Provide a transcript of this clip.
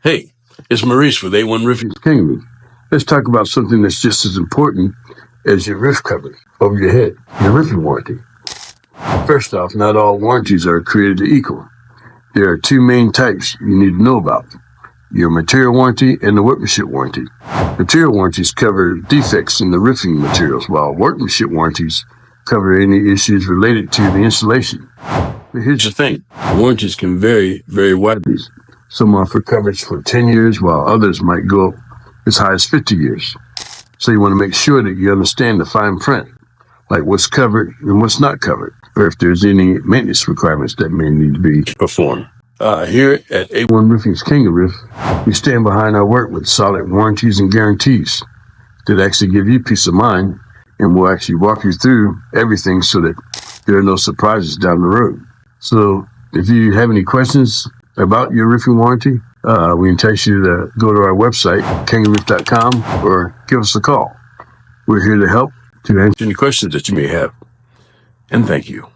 Hey, it's Maurice with A1 Roofing's KangaRoof. Let's talk about something that's just as important as your roof cover over your head, your roofing warranty. First off, not all warranties are created equal. There are two main types you need to know about: your material warranty and the workmanship warranty. Material warranties cover defects in the roofing materials, while workmanship warranties cover any issues related to the installation. But here's the thing: warranties can vary very widely. Some offer coverage for 10 years, while others might go as high as 50 years. So you want to make sure that you understand the fine print, like what's covered and what's not covered, or if there's any maintenance requirements that may need to be performed. Here at A1 Roofing's KangaRoof, we stand behind our work with solid warranties and guarantees that actually give you peace of mind, and we'll actually walk you through everything so that there are no surprises down the road. So if you have any questions about your roofing warranty, we entice you to go to our website, KangaRoof.com, or give us a call. We're here to help to answer any questions that you may have. And thank you.